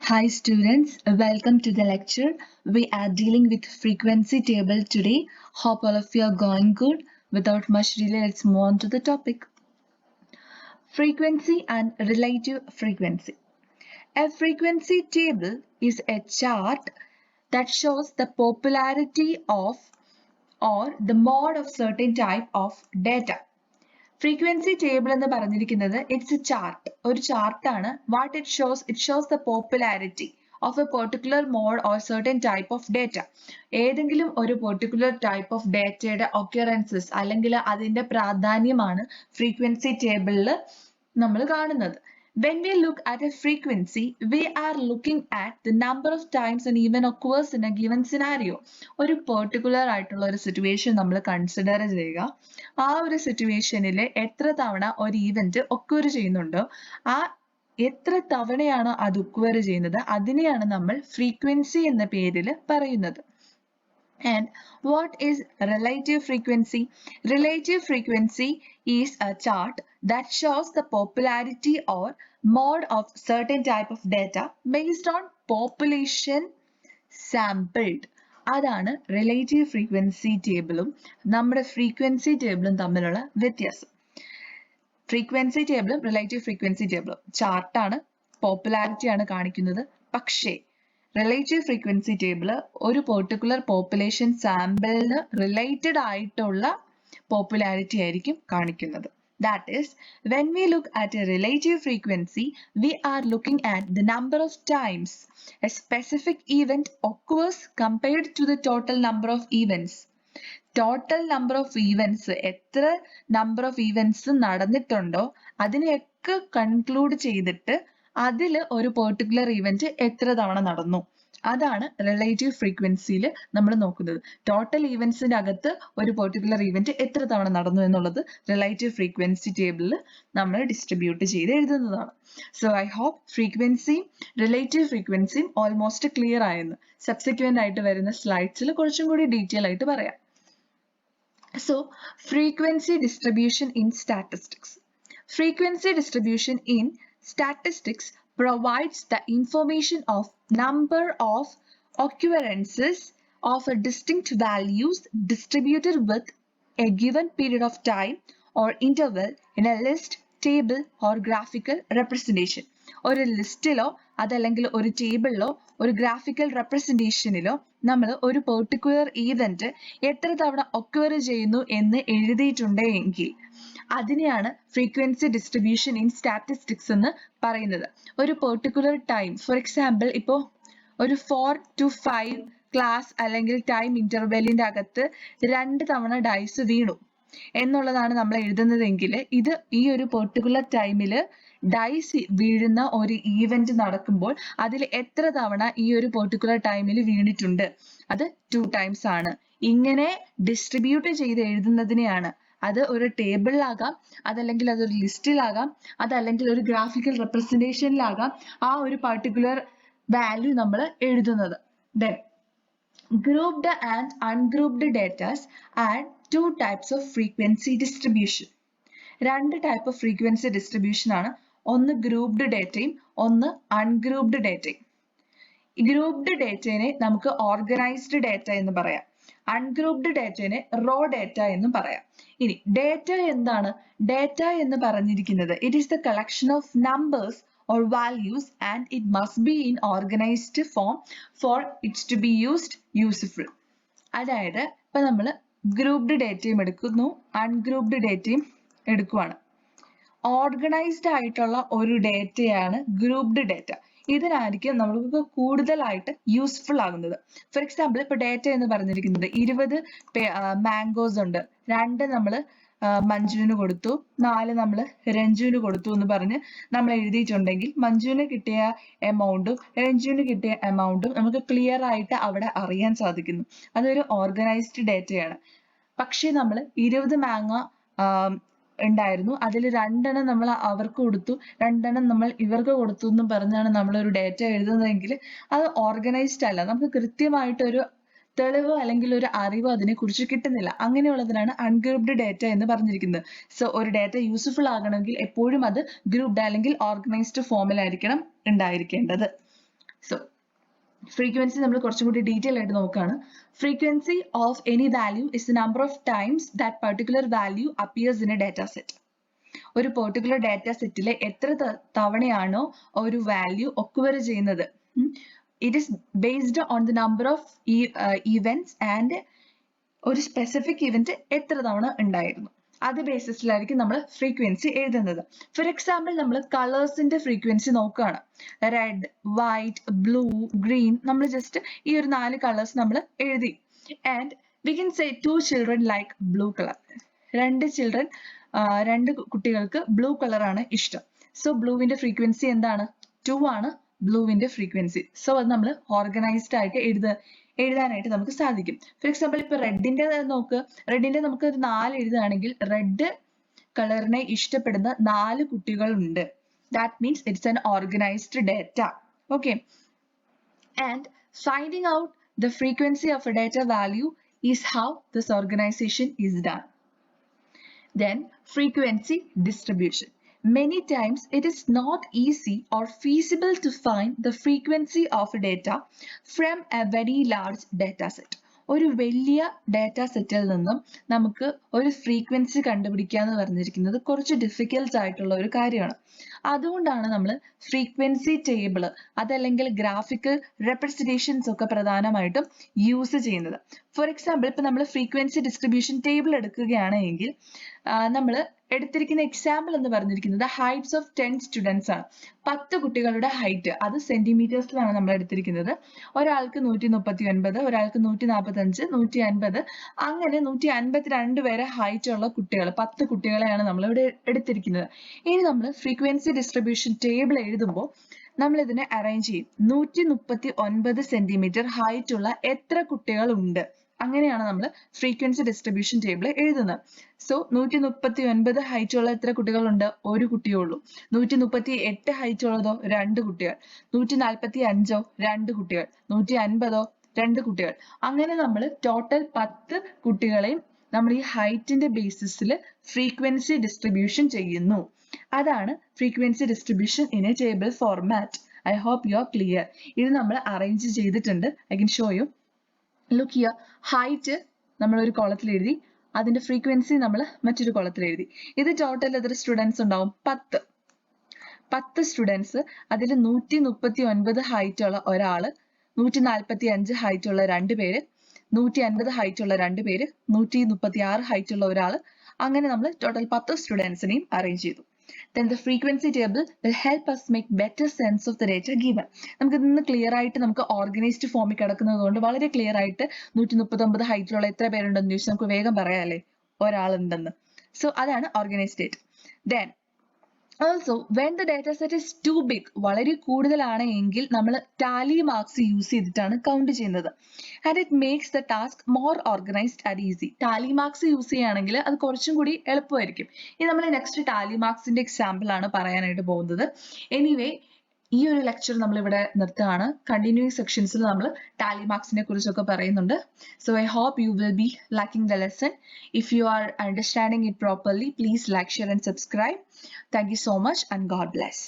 Hi students, welcome to the lecture. We are dealing with frequency table today. Hope all of you are going good. Without much delay, let's move on to the topic. Frequency and relative frequency. A frequency table is a chart that shows the popularity of or the mode of certain type of data. Frequency table എന്ന് പറഞ്ഞിരിക്കുന്നത് it's a chart ഒരു ചാർട്ടാണ് what it shows the popularity of a particular mode or certain type of data ഏതെങ്കിലും ഒരു particular type of ഡേറ്റയുടെ occurrences അല്ലെങ്കിൽ അതിന്റെ പ്രാധാന്യമാണ് ഫ്രീക്വൻസി ടേബിളിൽ നമ്മൾ കാണുന്നത്. When we look at a frequency, we are looking at the number of times an event occurs in a given scenario. ഒരു പെർട്ടിക്കുലർ ആയിട്ടുള്ള ഒരു സിറ്റുവേഷൻ നമ്മൾ കൺസിഡർ ചെയ്യുക. ആ ഒരു സിറ്റുവേഷനിൽ എത്ര തവണ ഒരു ഇവന്റ് ഒക്വർ ചെയ്യുന്നുണ്ടോ ആ എത്ര തവണയാണ് അത് ഒക്വർ ചെയ്യുന്നത് അതിനെയാണ് നമ്മൾ ഫ്രീക്വൻസി എന്ന പേരിൽ പറയുന്നത്. And what is relative frequency? Relative frequency is a chart that shows the popularity or mode of certain type of data based on population sampled. അതാണ് റിലേറ്റീവ് ഫ്രീക്വൻസി ടേബിളും നമ്മുടെ ഫ്രീക്വൻസി ടേബിളും തമ്മിലുള്ള വ്യത്യാസം. ഫ്രീക്വൻസി ടേബിളും റിലേറ്റീവ് ഫ്രീക്വൻസി ടേബിളും ചാർട്ടാണ്, popularity ആണ് കാണിക്കുന്നത്. പക്ഷേ റിലേറ്റീവ് ഫ്രീക്വൻസി ടേബിൾ ഒരു പെർട്ടിക്കുലർ പോപ്പുലേഷൻ സാമ്പിളിന് റിലേറ്റഡ് ആയിട്ടുള്ള പോപ്പുലാരിറ്റി ആയിരിക്കും കാണിക്കുന്നത്. That is, when we look at a relative frequency, we are looking at the number of times a specific event occurs compared to the total number of events. Total number of events, എത്ര number of events നടന്നിട്ടുണ്ടോ അതിനെയൊക്കെ conclude ചെയ്തിട്ട് അതിൽ ഒരു particular event എത്ര തവണ നടന്നു അതാണ് റിലേറ്റീവ് ഫ്രീക്വൻസിയിൽ നമ്മൾ നോക്കുന്നത്. ടോട്ടൽ ഇവന്റ്സിന്റെ അകത്ത് ഒരു പെർട്ടിക്കുലർ ഇവന്റ് എത്ര തവണ നടന്നു എന്നുള്ളത് റിലേറ്റീവ് ഫ്രീക്വൻസി ടേബിളിൽ നമ്മൾ ഡിസ്ട്രിബ്യൂട്ട് ചെയ്ത് എഴുതുന്നതാണ്. സോ ഐ ഹോപ്പ് ഫ്രീക്വൻസിയും റിലേറ്റീവ് ഫ്രീക്വൻസിയും ഓൾമോസ്റ്റ് ക്ലിയർ ആയെന്ന്. സബ്സിക്വന്റ് ആയിട്ട് വരുന്ന സ്ലൈഡ്സിൽ കുറച്ചും കൂടി ഡീറ്റെയിൽ ആയിട്ട് പറയാം. So, frequency distribution in statistics. Frequency distribution in statistics provides the information of number of occurrences of a distinct values distributed with a given period of time or interval in a list, table or graphical representation. ഒരു ലിസ്റ്റിലോ അതല്ലെങ്കിൽ ഒരു ടേബിളിലോ ഒരു graphical റെപ്രസെന്റേഷനിലോ നമ്മൾ ഒരു particular event എത്ര തവണ occur ചെയ്യുന്നു എന്ന് എഴുതിയിട്ടുണ്ടെങ്കിൽ അതിനെയാണ് ഫ്രീക്വൻസി ഡിസ്ട്രിബ്യൂഷൻ ഇൻ സ്റ്റാറ്റിസ്റ്റിക്സ് എന്ന് പറയുന്നത്. ഒരു പെർട്ടിക്കുലർ ടൈം, ഫോർ എക്സാമ്പിൾ ഇപ്പോൾ ഒരു 4 to 5 ക്ലാസ് അല്ലെങ്കിൽ ടൈം ഇന്റർവെല്ലിന്റെ അകത്ത് 2 തവണ ഡൈസ് വീണു എന്നുള്ളതാണ് നമ്മൾ എഴുതുന്നതെങ്കിൽ ഇത് ഈ ഒരു പെർട്ടിക്കുലർ ടൈമിൽ ഡൈസ് വീഴുന്ന ഒരു ഈവന്റ് നടക്കുമ്പോൾ അതിൽ എത്ര തവണ ഈ ഒരു പെർട്ടിക്കുലർ ടൈമിൽ വീണിട്ടുണ്ട് അത് 2 times ആണ്. ഇങ്ങനെ ഡിസ്ട്രിബ്യൂട്ട് ചെയ്ത് എഴുതുന്നതിനെയാണ്, അത് ഒരു ടേബിളിലാകാം, അതല്ലെങ്കിൽ അതൊരു ലിസ്റ്റിലാകാം, അതല്ലെങ്കിൽ ഒരു ഗ്രാഫിക്കൽ റെപ്രസെന്റേഷനിലാകാം, ആ ഒരു പർട്ടിക്കുലർ വാല്യൂ നമ്മൾ എഴുതുന്നത്. Then grouped and ungrouped data are two types of frequency distribution. രണ്ട് ടൈപ്പ് ഓഫ് ഫ്രീക്വൻസി ഡിസ്ട്രിബ്യൂഷൻ ആണ്, ഒന്ന് ഗ്രൂപ്ഡ് ഡേറ്റയും ഒന്ന് അൺഗ്രൂപ്ഡ് ഡേറ്റയും. ഗ്രൂപ്ഡ് ഡേറ്റയെ നമുക്ക് ഓർഗനൈസ്ഡ് ഡേറ്റ എന്ന് പറയാം, അൺഗ്രൂപ്ഡ് ഡേറ്റയെ റോ ഡേറ്റ എന്നും പറയാം. ഇനി ഡേറ്റ എന്താണ്? ഡേറ്റ എന്ന് പറഞ്ഞിരിക്കുന്നത് it is the collection of numbers or values and it must be in organized form for it to be useful. അതായത് ഇപ്പൊ നമ്മൾ ഗ്രൂപ്ഡ് ഡേറ്റയും എടുക്കുന്നു, അൺഗ്രൂപ്ഡ് ഡേറ്റയും എടുക്കുവാണ്. ഓർഗനൈസ്ഡ് ആയിട്ടുള്ള ഒരു ഡേറ്റയാണ് ഗ്രൂപ്ഡ് ഡേറ്റ. ഇതിനായിരിക്കും നമുക്ക് കൂടുതലായിട്ട് യൂസ്ഫുൾ ആകുന്നത്. ഫോർ എക്സാമ്പിൾ ഇപ്പൊ ഡേറ്റ എന്ന് പറഞ്ഞിരിക്കുന്നത് 20 മാംഗോസ് ഉണ്ട്, 2 നമ്മൾ മഞ്ജുവിന് കൊടുത്തു, 4 നമ്മൾ രഞ്ജുവിന് കൊടുത്തു എന്ന് പറഞ്ഞ് നമ്മൾ എഴുതിയിട്ടുണ്ടെങ്കിൽ മഞ്ജുവിന് കിട്ടിയ എമൗണ്ടും രഞ്ജുവിന് കിട്ടിയ എമൗണ്ടും നമുക്ക് ക്ലിയർ ആയിട്ട് അവിടെ അറിയാൻ സാധിക്കുന്നു. അതൊരു ഓർഗനൈസ്ഡ് ഡേറ്റയാണ്. പക്ഷേ നമ്മൾ 20 മാങ്ങ ഉണ്ടായിരുന്നു, അതിൽ 2 നമ്മൾ അവർക്ക് കൊടുത്തു, 2 നമ്മൾ ഇവർക്ക് കൊടുത്തു എന്ന് പറഞ്ഞാണ് നമ്മൾ ഒരു ഡേറ്റ എഴുതുന്നതെങ്കിൽ അത് ഓർഗനൈസ്ഡ് അല്ല, നമുക്ക് കൃത്യമായിട്ടൊരു തെളിവോ അല്ലെങ്കിൽ ഒരു അറിവോ അതിനെക്കുറിച്ച് കിട്ടുന്നില്ല. അങ്ങനെയുള്ളതിനാണ് അൺഗ്രൂപ്ഡ് ഡേറ്റ എന്ന് പറഞ്ഞിരിക്കുന്നത്. സോ ഒരു ഡേറ്റ യൂസ്ഫുൾ ആകണമെങ്കിൽ എപ്പോഴും അത് ഗ്രൂപ്ഡ് അല്ലെങ്കിൽ ഓർഗനൈസ്ഡ് ഫോമിലായിരിക്കണം ഉണ്ടായിരിക്കേണ്ടത്. So frequency നമ്മൾ കുറച്ചും കൂടി ഡീറ്റെയിൽ ആയിട്ട് നോക്കുകയാണ്. Frequency of any value is the number of times that particular value appears in a data set. ഒരു പെർട്ടിക്കുലർ ഡാറ്റ സെറ്റിലെ എത്ര തവണയാണോ ഒരു വാല്യൂ ഒക്യുവർ ചെയ്യുന്നത്. It is based on the number of events and ഒരു സ്പെസിഫിക് ഇവന്റ് എത്ര തവണ ഉണ്ടായിരുന്നു. അത് ബേസിസിലായിരിക്കും നമ്മൾ ഫ്രീക്വൻസി എഴുതുന്നത്. ഫോർ എക്സാമ്പിൾ നമ്മൾ കളേഴ്സിന്റെ ഫ്രീക്വൻസി നോക്കുകയാണ്. Red, white, blue, green. നമ്മൾ ജസ്റ്റ് ഈ ഒരു 4 കളേഴ്സ് നമ്മൾ എഴുതി. And we can say 2 children like blue colour. 2 കുട്ടികൾക്ക് ബ്ലൂ കളർ ആണ് ഇഷ്ടം. സോ ബ്ലൂവിന്റെ ഫ്രീക്വൻസി എന്താണ്? 2 ആണ് ബ്ലൂവിന്റെ ഫ്രീക്വൻസി. സോ അത് നമ്മൾ ഓർഗനൈസ്ഡ് ആയിട്ട് എഴുതാനായിട്ട് നമുക്ക് സാധിക്കും. ഫോർ എക്സാമ്പിൾ ഇപ്പൊ റെഡിന്റെ നോക്ക്. റെഡിന്റെ നമുക്ക് ഒരു 4 എഴുതുകയാണെങ്കിൽ റെഡ് കളറിനെ ഇഷ്ടപ്പെടുന്ന 4 കുട്ടികളുണ്ട്. That means it's an organised data. Okay. And finding out the frequency of A data value is how this organisation is done. Then frequency distribution. Many times it is not easy or feasible to find the frequency of data from a very large data set. ഒരു വലിയ data സെറ്റിൽ നിന്നും നമുക്ക് ഒരു frequency കണ്ടുപിടിക്കുക എന്ന് പറഞ്ഞിരിക്കുന്നത് കുറച്ച് difficult ആയിട്ടുള്ള ഒരു കാര്യമാണ്. അതുകൊണ്ടാണ് നമ്മൾ ഫ്രീക്വൻസി ടേബിൾ അതല്ലെങ്കിൽ ഗ്രാഫിക്കൽ റെപ്രസെന്റേഷൻസ് ഒക്കെ പ്രധാനമായിട്ടും യൂസ് ചെയ്യുന്നത്. ഫോർ എക്സാമ്പിൾ ഇപ്പൊ നമ്മൾ ഫ്രീക്വൻസി ഡിസ്ട്രിബ്യൂഷൻ ടേബിൾ എടുക്കുകയാണെങ്കിൽ നമ്മൾ എടുത്തിരിക്കുന്ന എക്സാമ്പിൾ എന്ന് പറഞ്ഞിരിക്കുന്നത് ഹൈറ്റ്സ് ഓഫ് 10 സ്റ്റുഡൻസ് ആണ്. 10 കുട്ടികളുടെ ഹൈറ്റ് അത് സെന്റിമീറ്റേഴ്സിലാണ് നമ്മൾ എടുത്തിരിക്കുന്നത്. ഒരാൾക്ക് 139, ഒരാൾക്ക് 145, 150, അങ്ങനെ 152 വരെ ഹൈറ്റ് ഉള്ള കുട്ടികൾ 10 കുട്ടികളെയാണ് നമ്മൾ ഇവിടെ എടുത്തിരിക്കുന്നത്. ഇനി നമ്മൾ ഫ്രീക്വൻസി ഡിസ്ട്രിബ്യൂഷൻ ടേബിൾ എഴുതുമ്പോൾ നമ്മൾ ഇതിനെ അറേഞ്ച് ചെയ്യും. 139 സെന്റിമീറ്റർ ഹൈറ്റ് ഉള്ള എത്ര കുട്ടികൾ ഉണ്ട്, അങ്ങനെയാണ് നമ്മൾ ഫ്രീക്വൻസി ഡിസ്ട്രിബ്യൂഷൻ ടേബിൾ എഴുതുന്നത്. സോ 139 ഹൈറ്റ് ഉള്ള എത്ര കുട്ടികളുണ്ട്? ഒരു കുട്ടിയേ ഉള്ളൂ. 138 ഹൈറ്റ് ഉള്ളതോ? 2 കുട്ടികൾ. 145ഓ? 2 കുട്ടികൾ. 150ഓ? 2 കുട്ടികൾ. അങ്ങനെ നമ്മൾ ടോട്ടൽ 10 കുട്ടികളെയും നമ്മൾ ഈ ഹൈറ്റിന്റെ ബേസിസിൽ ഫ്രീക്വൻസി ഡിസ്ട്രിബ്യൂഷൻ ചെയ്യുന്നു. അതാണ് frequency distribution in a table format. I hope you are clear. ഇത് നമ്മൾ അറേഞ്ച് ചെയ്തിട്ടുണ്ട്. I can show you. Look here. Height നമ്മൾ ഒരു കോളത്തിൽ എഴുതി, അതിന്റെ ഫ്രീക്വൻസി നമ്മൾ മറ്റൊരു കോളത്തിൽ എഴുതി. ഇത് ടോട്ടൽ എത്ര സ്റ്റുഡൻസ് ഉണ്ടാവും? 10 സ്റ്റുഡൻസ്. അതിൽ 139 ഹൈറ്റ് ഉള്ള ഒരാള്, 145 ഹൈറ്റ് ഉള്ള 2 പേര്, 150 ഹൈറ്റ് ഉള്ള 2 പേര്, 136 ഹൈറ്റ് ഉള്ള ഒരാള്. അങ്ങനെ നമ്മൾ ടോട്ടൽ 10 സ്റ്റുഡൻസിനെയും അറേഞ്ച് ചെയ്തു. Then the frequency table will help us make better sense of the data given. നമുക്ക് ഇതിന്ന് ക്ലിയർ ആയിട്ട് നമുക്ക് ഓർഗനൈസ്ഡ് ഫോമിൽ കിടക്കുന്നത് കൊണ്ട് വളരെ ക്ലിയർ ആയിട്ട് 139 ഹൈറ്റിലുള്ള എത്ര പേരുണ്ടെന്ന് ചോദിച്ചാൽ നമുക്ക് വേഗം പറയാല്ലേ ഒരാളുണ്ടെന്ന്. സോ അതാണ് organised data. Then also when the data set is too big, വളരെ കൂടുതലാണ് എങ്കിൽ നമ്മൾ ടാലി മാർക്സ് യൂസ് ചെയ്തിട്ടാണ് കൗണ്ട് ചെയ്യുന്നത്. and it makes the task more organized and easy. Tally marks use ചെയ്യുകയാണെങ്കിൽ അത് കുറച്ചും കൂടി എളുപ്പമായിരിക്കും. ഇനി നമ്മൾ നെക്സ്റ്റ് ടാലി മാർക്സിന്റെ എക്സാമ്പിൾ ആണ് പറയാനായിട്ട് പോകുന്നത്. എനിവേ ഈ ഒരു ലെക്ചർ നമ്മൾ ഇവിടെ നിർത്തുകയാണ്. കണ്ടിന്യൂയിങ് സെക്ഷൻസിൽ നമ്മൾ ടാലി മാർക്സിനെ കുറിച്ചൊക്കെ പറയുന്നുണ്ട്. So I hope you will be liking the lesson. If you are understanding it properly, please like, share and subscribe. Thank you so much and God bless.